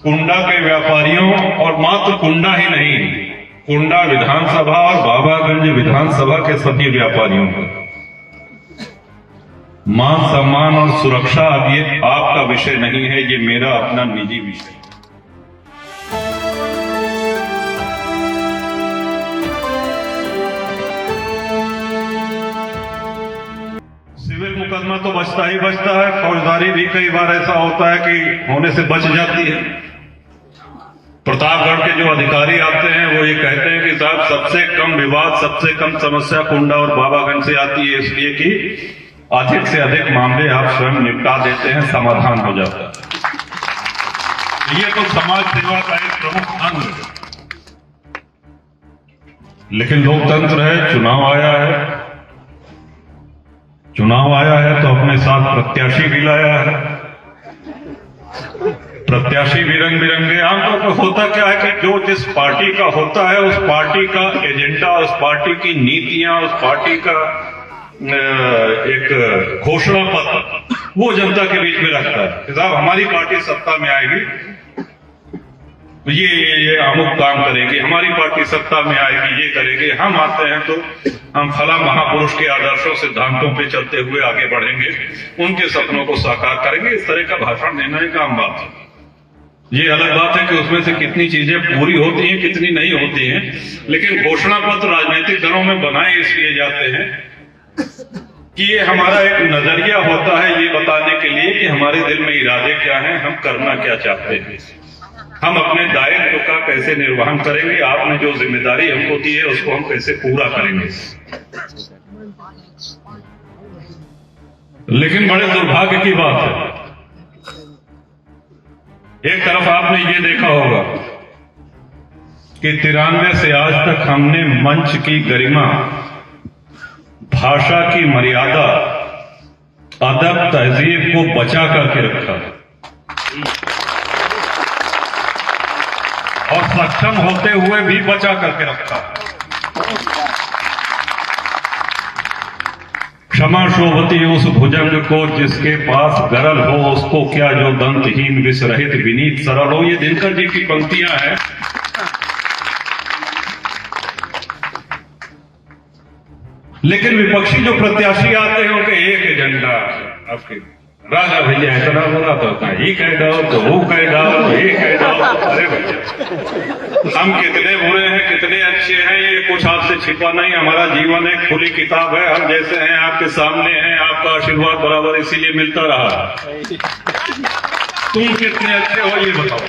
कुंडा के व्यापारियों और मात्र कुंडा ही नहीं, कुंडा विधानसभा और बाबागंज विधानसभा के सभी व्यापारियों का मान सम्मान और सुरक्षा अब ये आपका विषय नहीं है, ये मेरा अपना निजी विषय है। सिविल मुकदमा तो बचता ही बचता है, फौजदारी भी कई बार ऐसा होता है कि होने से बच जाती है। प्रतापगढ़ के जो अधिकारी आते हैं वो ये कहते हैं कि साहब सबसे कम विवाद, सबसे कम समस्या कुंडा और बाबागंज से आती है, इसलिए कि अधिक से अधिक मामले आप स्वयं निपटा देते हैं, समाधान हो जाता है। ये तो समाज सेवा का एक प्रमुख अंग है। लेकिन लोकतंत्र है, चुनाव आया है तो अपने साथ प्रत्याशी भी लाया है। प्रत्याशी भी रंग बिरंगे। आमतौर पर होता क्या है कि जो जिस पार्टी का होता है उस पार्टी का एजेंडा, उस पार्टी की नीतियां, उस पार्टी का एक घोषणा पत्र वो जनता के बीच में रखता है कि साहब हमारी पार्टी सत्ता में आएगी, ये अमुक काम करेगी, हमारी पार्टी सत्ता में आएगी, ये करेगी, हम आते हैं तो हम फला महापुरुष के आदर्शों सिद्धांतों पे चलते हुए आगे बढ़ेंगे, उनके सपनों को साकार करेंगे। इस तरह का भाषण देना एक आम बात है। ये अलग बात है कि उसमें से कितनी चीजें पूरी होती हैं, कितनी नहीं होती हैं, लेकिन घोषणा पत्र राजनीतिक दलों में बनाए इसलिए जाते हैं कि ये हमारा एक नजरिया होता है ये बताने के लिए कि हमारे दिल में इरादे क्या हैं, हम करना क्या चाहते हैं, हम अपने दायित्व का कैसे निर्वहन करेंगे, आपने जो जिम्मेदारी हमको दी है उसको हम कैसे पूरा करेंगे। लेकिन बड़े दुर्भाग्य की बात है, एक तरफ आपने ये देखा होगा कि 93 से आज तक हमने मंच की गरिमा, भाषा की मर्यादा, अदब तहजीब को बचा करके रखा और सक्षम होते हुए भी बचा करके रखा। क्षमा शोभती उस भुजंग को जिसके पास गरल हो, उसको क्या जो दंतहीन विसरहित विनीत सरल हो। ये दिनकर जी की पंक्तियां हैं। लेकिन विपक्षी जो प्रत्याशी आते हैं उनके एक एजेंडा, आपके राजा भैया इतना बुरा तो ये कह डालो तो वो कह डालो तो ये कह डालो। अरे भैया हम कितने बुरे हैं कितने अच्छे हैं ये कुछ आपसे छिपा नहीं। हमारा जीवन एक खुली किताब है, हम जैसे हैं आपके सामने हैं, आपका आशीर्वाद बराबर इसीलिए मिलता रहा। तुम कितने अच्छे हो ये बताओ।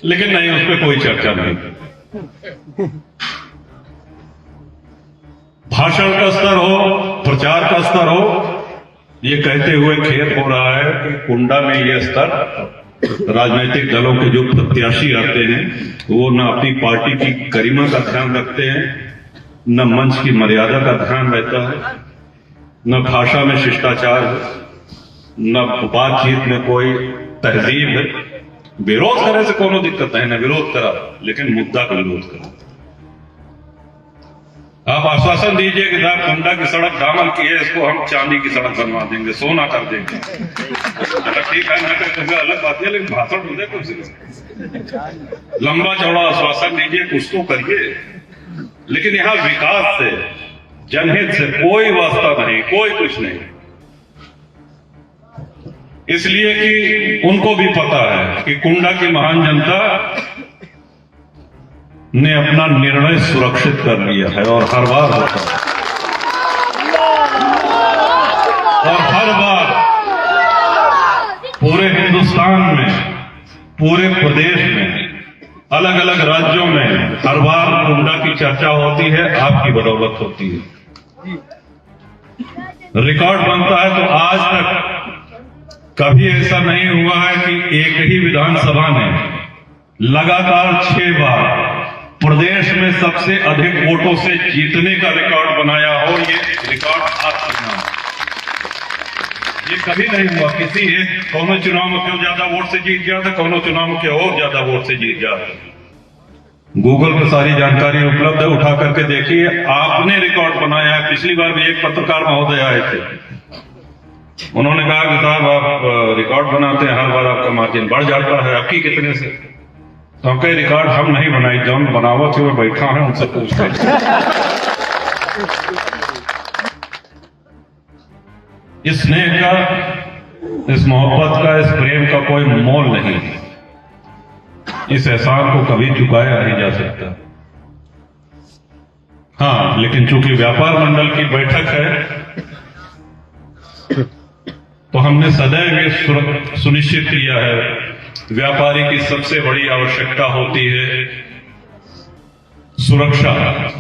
लेकिन नहीं, उस पर कोई चर्चा नहीं। भाषण का स्तर हो, प्रचार का स्तर हो, ये कहते हुए खेद हो रहा है कि कुंडा में ये स्तर राजनीतिक दलों के जो प्रत्याशी आते हैं वो न अपनी पार्टी की गरिमा का ध्यान रखते हैं, न मंच की मर्यादा का ध्यान रहता है, न भाषा में शिष्टाचार है, न बातचीत में कोई तहजीब है। विरोध करे से कोनो दिक्कत है, न विरोध करा, लेकिन मुद्दा का विरोध करा। आप आश्वासन दीजिए कि साहब कुंडा की सड़क डामर की है, इसको हम चांदी की सड़क बनवा देंगे, सोना कर देंगे। ठीक है ना, तो अलग बात है, लेकिन भाषण हो जाए कुछ लंबा चौड़ा आश्वासन दीजिए, कुछ तो करिए। लेकिन यहाँ विकास से, जनहित से कोई वास्ता नहीं, कोई कुछ नहीं। इसलिए कि उनको भी पता है कि कुंडा की महान जनता ने अपना निर्णय सुरक्षित कर लिया है और हर बार होता है, और हर बार पूरे हिंदुस्तान में, पूरे प्रदेश में, अलग अलग राज्यों में हर बार कुंडा की चर्चा होती है, आपकी बदौलत होती है। रिकॉर्ड बनता है तो आज तक कभी ऐसा नहीं हुआ है कि एक ही विधानसभा ने लगातार 6 बार प्रदेश में सबसे अधिक वोटों से जीतने का रिकॉर्ड बनाया हो। ये रिकॉर्ड आज तक ना, ये कभी नहीं हुआ। किसी एक कोनो चुनाव में क्यों ज्यादा वोट से जीत गया था, कोनो चुनाव में क्यों और ज्यादा वोट से जीत गया था। गूगल पर सारी जानकारी उपलब्ध है, उठा करके देखिए। आपने रिकॉर्ड बनाया है। पिछली बार भी एक पत्रकार महोदय आए थे, उन्होंने कहा कि साहब आप रिकॉर्ड बनाते हैं, हर बार आपका मार्जिन बढ़ जाता है, आपकी कितने से? तो हम कहे रिकॉर्ड हम नहीं बनाई, जौन बनावत हुए बैठा है उनसे पूछते हैं। इस स्नेह का, इस मोहब्बत का, इस प्रेम का कोई मोल नहीं है। इस एहसान को कभी चुकाया नहीं जा सकता। हाँ, लेकिन चूंकि व्यापार मंडल की बैठक है तो हमने सदैव ये सुनिश्चित किया है, व्यापारी की सबसे बड़ी आवश्यकता होती है सुरक्षा।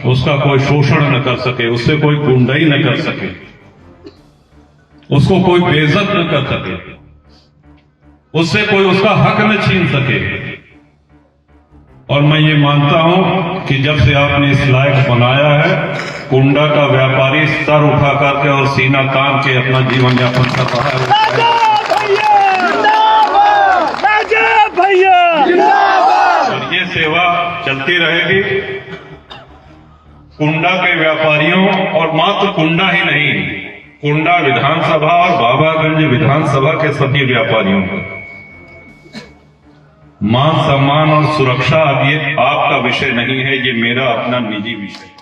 उसका कोई शोषण न कर सके, उससे कोई गुंडाई न कर सके, उसको कोई बेइज्जत न कर सके, उससे कोई उसका हक न छीन सके। और मैं ये मानता हूं कि जब से आपने इस लायक बनाया है, कुंडा का व्यापारी सर उठा करके और सीना तान के अपना जीवन यापन कर रहा है। और ये सेवा चलती रहेगी। कुंडा के व्यापारियों, और मात्र कुंडा ही नहीं, कुंडा विधानसभा और बाबागंज विधानसभा के सभी व्यापारियों को मान सम्मान और सुरक्षा अब ये आपका विषय नहीं है, ये मेरा अपना निजी विषय है।